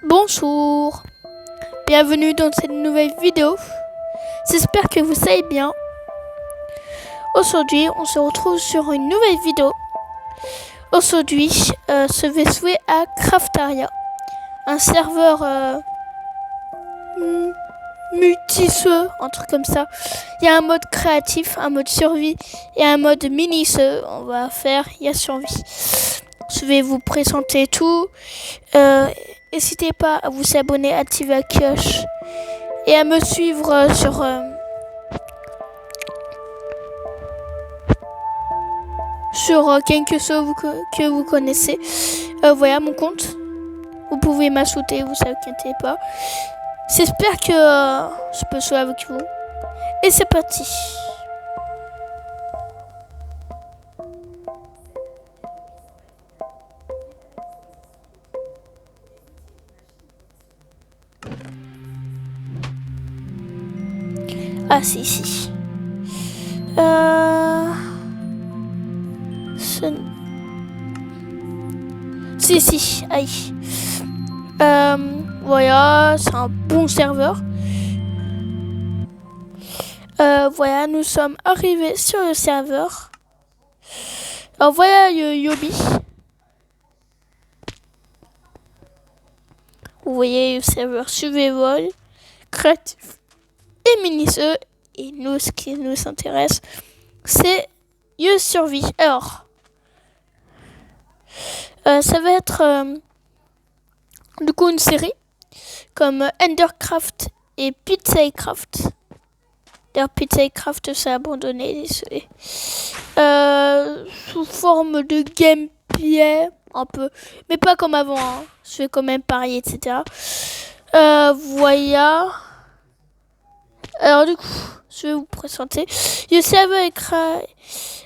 Bonjour, bienvenue dans cette nouvelle vidéo. J'espère que vous allez bien. Aujourd'hui, on se retrouve sur une nouvelle vidéo. Aujourd'hui, je vais jouer à Craftaria, un serveur multi-jeu, un truc comme ça. Il y a un mode créatif, un mode survie et un mode mini-jeu. On va faire, il y a survie. Je vais vous présenter tout. N'hésitez pas à vous abonner, à activer la cloche et à me suivre sur quelque chose que vous connaissez. Voilà mon compte. Vous pouvez m'ajouter, vous inquiétez pas. J'espère que je peux jouer avec vous. Et c'est parti. Ah si. Si. Aïe. Voilà, c'est un bon serveur. Voilà, nous sommes arrivés sur le serveur. Alors voilà le Yobi. Vous voyez le serveur survival, créatif et mini-jeu. Et nous, ce qui nous intéresse, c'est le survie. Alors, ça va être du coup une série comme Endercraft et Pizzacraft. D'ailleurs, Pizzacraft s'est abandonné, désolé. Sous forme de gameplay, un peu, mais pas comme avant. Hein. Je vais quand même parier, etc. Voilà. Alors du coup, je vais vous présenter. Le serveur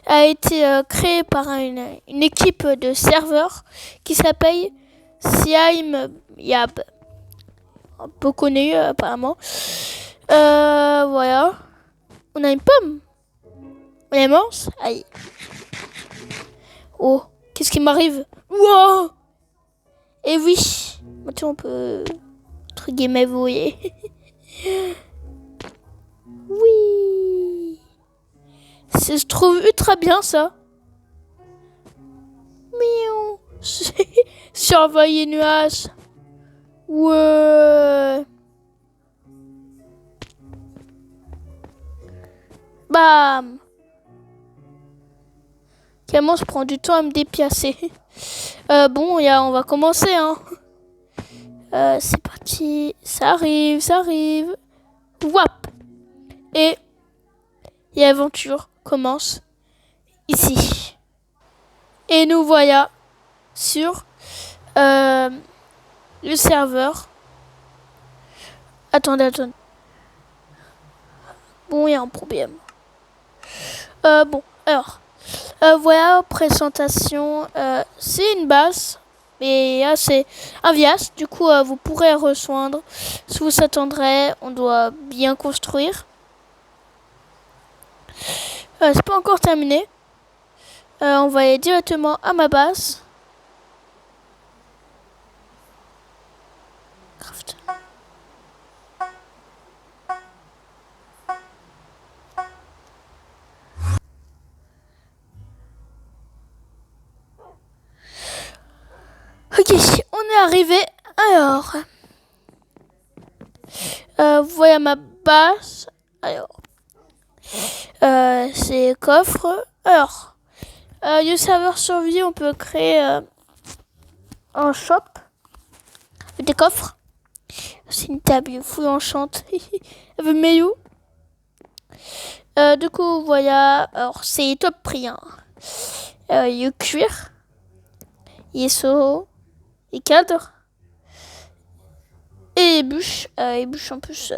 a été créé par une équipe de serveurs qui s'appelle Siam Yab. Un peu connu apparemment. Voilà. On a une pomme. On est immense. Aïe. Oh, qu'est-ce qui m'arrive? Wow. Et oui. Maintenant on peut entre guillemets vous voyez. Oui. Je trouve ultra bien ça. Miaou. Surveiller nuages. Ouais. Bam. Comment je prends du temps à me déplacer. Bon, on va commencer. Hein. C'est parti. Ça arrive. Wap. Et l'aventure commence ici. Et nous voilà sur le serveur. Attendez. Bon, il y a un problème. Bon, alors. Voilà, présentation. C'est une base. Mais là, c'est un vias. Du coup, vous pourrez rejoindre. Si vous attendrez, on doit bien construire. C'est pas encore terminé. On va aller directement à ma base. Craft. Ok, on est arrivé. Alors, voilà ma base. Alors, c'est coffre. Alors, le serveur survie, on peut créer un shop. Des coffres. C'est une table full enchante. Avec Meyu. Du coup, voilà. Alors, c'est top prix. Hein. Le cuir. Les seaux. Les cadres. Et les bûches. Les bûches en plus.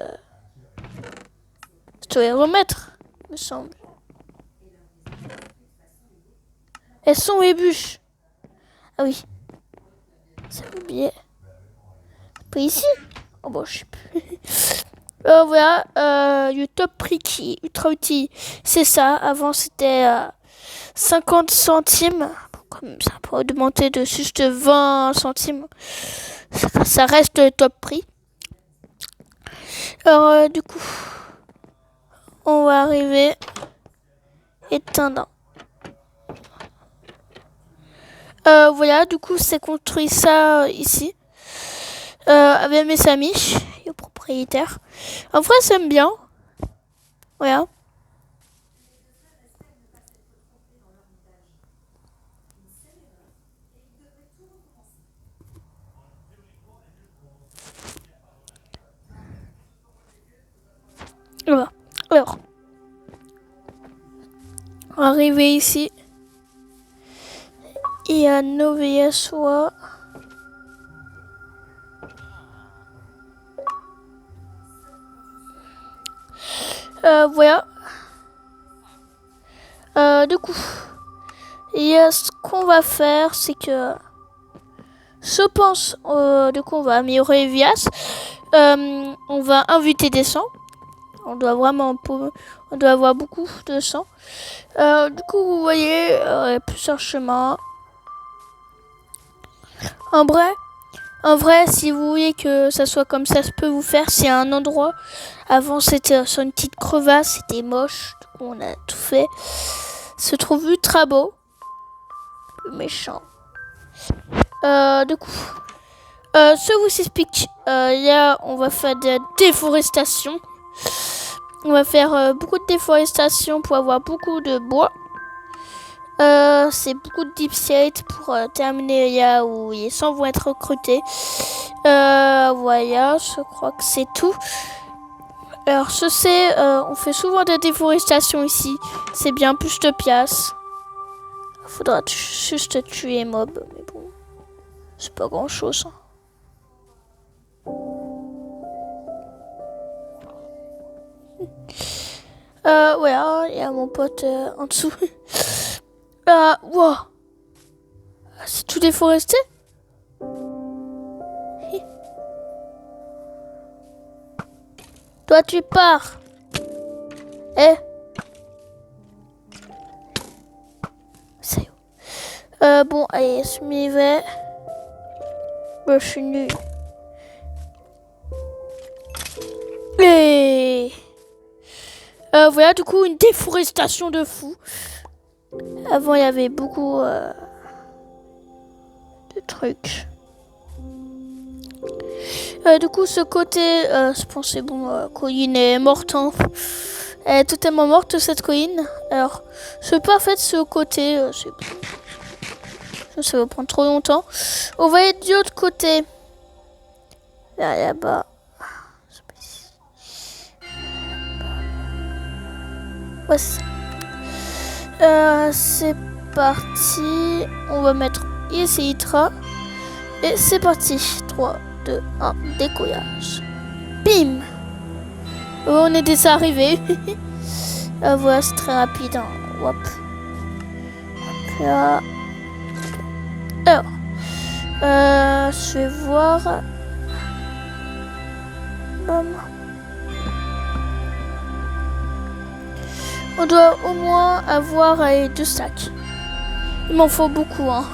Je dois les remettre, me semble. Elles sont les bûches. Ah oui. Ça m'a oublié. Pas ici. Oh bon, je sais plus. Voilà, le top prix qui est ultra utile, c'est ça. Avant, c'était 50 centimes. Comme ça peut augmenter de juste 20 centimes. Ça reste le top prix. Alors, du coup, on va arriver éteindre. Voilà, du coup, c'est construit ça ici. Avec mes amis, le propriétaire. En vrai, j'aime bien. Voilà. Voilà. Alors, arrivé ici, il y a Novia Soa. Voilà. Du coup, ce qu'on va faire, c'est que je pense, du coup, on va améliorer Vias. On va inviter des sangs. On doit avoir beaucoup de sang. Du coup, vous voyez, plusieurs chemins. En vrai, si vous voulez que ça soit comme ça, je peux vous faire. C'est un endroit. Avant, c'était sur une petite crevasse. C'était moche. Du coup, on a tout fait. Se trouve ultra beau. Méchant. Du coup, je vous explique. Là, on va faire de la déforestation. On va faire beaucoup de déforestation pour avoir beaucoup de bois. C'est beaucoup de deep state pour terminer là où les sangs vont être recrutés. Voilà, je crois que c'est tout. Alors, je sais, on fait souvent de la déforestation ici. C'est bien plus de pièces. Faudra juste tuer les mobs, mais bon, c'est pas grand chose. Voilà, il y a mon pote en dessous. Wow. C'est tout déforesté? Toi, tu pars. Eh? C'est où? Bon, allez, je m'y vais. Bon, je suis nul. Et... voilà, du coup, une déforestation de fou. Avant, il y avait beaucoup de trucs. Du coup, ce côté, je pensais, bon, colline est morte. Hein. Elle est totalement morte, cette colline. Alors, je peux pas faire ce côté. Ça va prendre trop longtemps. On va être du autre côté. Là-bas. Ouais, c'est parti. On va mettre ici Itra. Et c'est parti. 3, 2, 1, décollage. Bim! On est déjà arrivé. Voilà, c'est très rapide. Hein. Hop. Hop là. Alors, je vais voir. On doit au moins avoir 2 sacs. Il m'en faut beaucoup, hein.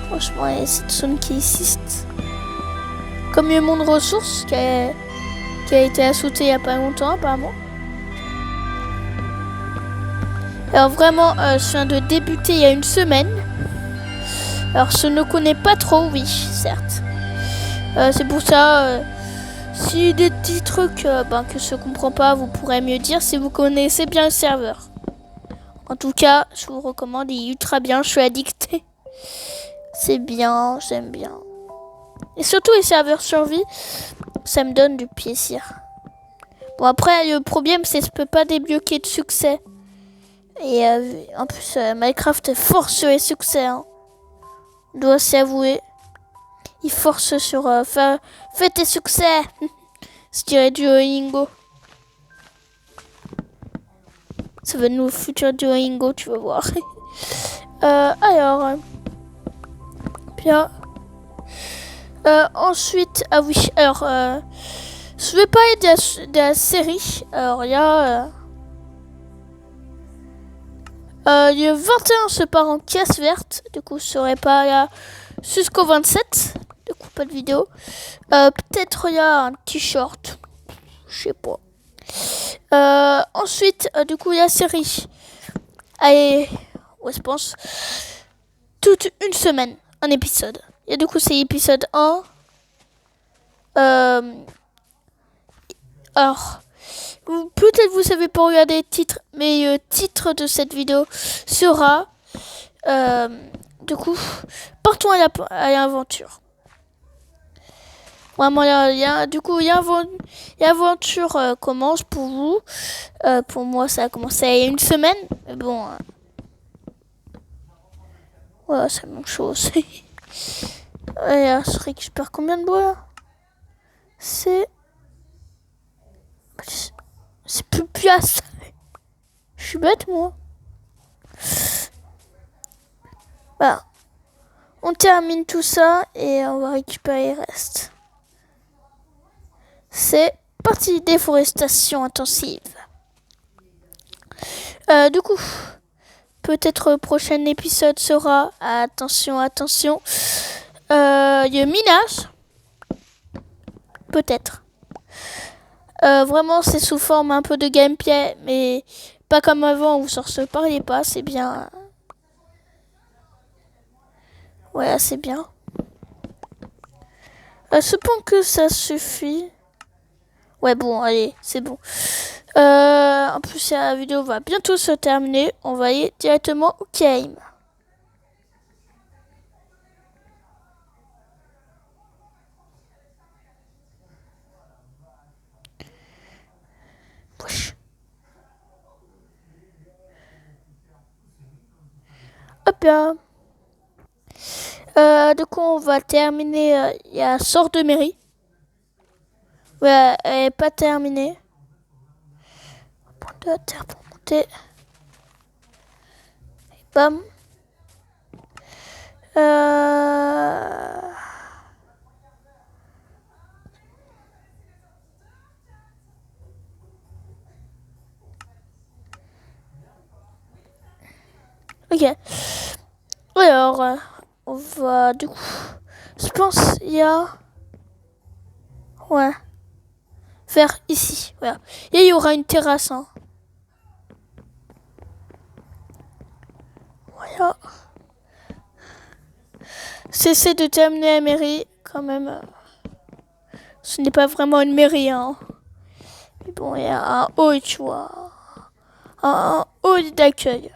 Franchement, il y a cette zone qui existe. Comme le monde ressources qui a été assouté il n'y a pas longtemps, apparemment. Alors vraiment, je viens de débuter il y a une semaine. Alors je ne connais pas trop, oui, certes. C'est pour ça, si des petits trucs que je ne comprends pas, vous pourrez mieux dire si vous connaissez bien le serveur. En tout cas, je vous recommande, il est ultra bien, je suis addicté. C'est bien, j'aime bien. Et surtout les serveurs survie, ça me donne du plaisir. Bon après, le problème c'est que je peux pas débloquer de succès. Et en plus, Minecraft force sur les succès. Hein. On doit s'avouer. Il force sur fais tes succès. Je dirais Duolingo. Ça va nous futur Duolingo, tu vas voir. Alors, bien. Ensuite, ah oui, alors, je vais parler de la série. Alors, il y a... le 21 se part en caisse verte. Du coup, je serai pas là jusqu'au 27. Du coup, pas de vidéo. Peut-être il y a un t-shirt. Je sais pas. Ensuite, du coup, il y a la série. Allez, ouais, je pense. Toute une semaine, un épisode. Et du coup, c'est épisode 1. Alors, peut-être vous savez pas regarder le titre, mais le titre de cette vidéo sera du coup, partons à l'aventure. Vraiment, l'aventure commence pour vous. Pour moi, ça a commencé il y a une semaine. Mais bon, ouais, c'est la même chose. Ouais, je récupère combien de bois là? C'est plus pièce. Je suis bête, moi. Voilà. On termine tout ça et on va récupérer le reste. C'est parti, déforestation intensive. Du coup, peut-être le prochain épisode sera, attention, le minage. Peut-être. Vraiment, c'est sous forme un peu de gameplay, mais pas comme avant où ça ne se parlait pas, c'est bien. Ouais, c'est bien. Je pense que ça suffit. Ouais, bon, allez, c'est bon. En plus, la vidéo va bientôt se terminer. On va aller directement au game. Hop là. Du coup, on va terminer. Il y a sort de mairie. Ouais, elle n'est pas terminée. Point de terre pour monter. Et bam. Ok. Alors, on va du coup. Je pense il y a. Ouais. Vers ici. Voilà. Et il y aura une terrasse. Hein. Voilà. Cessez de terminer la mairie. Quand même. Ce n'est pas vraiment une mairie. Hein. Mais bon, il y a un hall, tu vois. Un hall d'accueil.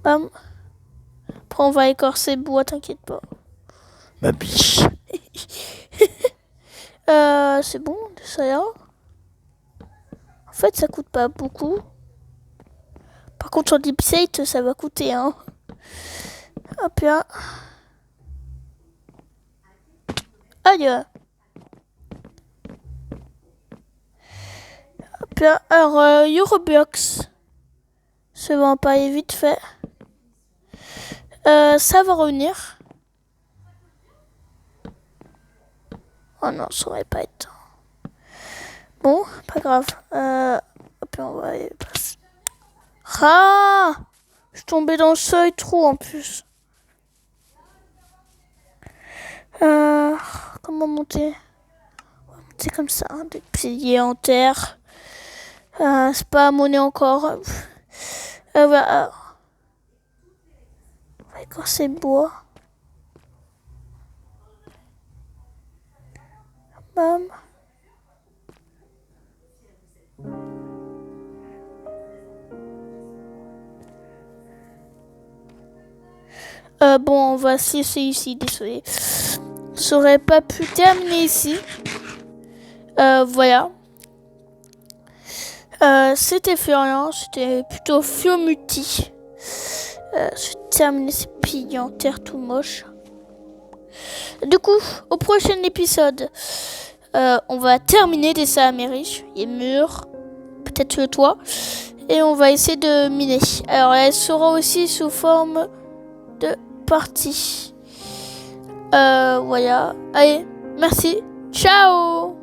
Bam. Après, on va écorcer le bois, t'inquiète pas. Ma biche. C'est bon, ça là. En fait, ça coûte pas beaucoup. Par contre, en deep state, ça va coûter, hein. Hop là. Aïe. Hop là. Alors, Euroblox. Ça va en parler vite fait. Ça va revenir. Oh non, ça aurait pas été. Bon, pas grave. Hop là, on va y passer. Ah! Je suis tombée dans le seuil trou en plus. Comment monter? On va monter comme ça, hein, des piliers en terre. C'est pas monnaie encore. Voilà. On va écorcer le bois. Bam. Bon, on va se laisser ici, désolé. J'aurais pas pu terminer ici. Voilà. C'était Florian, c'était plutôt Fiomuti. Je termine ces piliers en terre tout moche. Du coup, au prochain épisode, on va terminer des Amériques, les murs, peut-être le toit, et on va essayer de miner. Alors, elle sera aussi sous forme de partie. Voilà. Allez, merci. Ciao!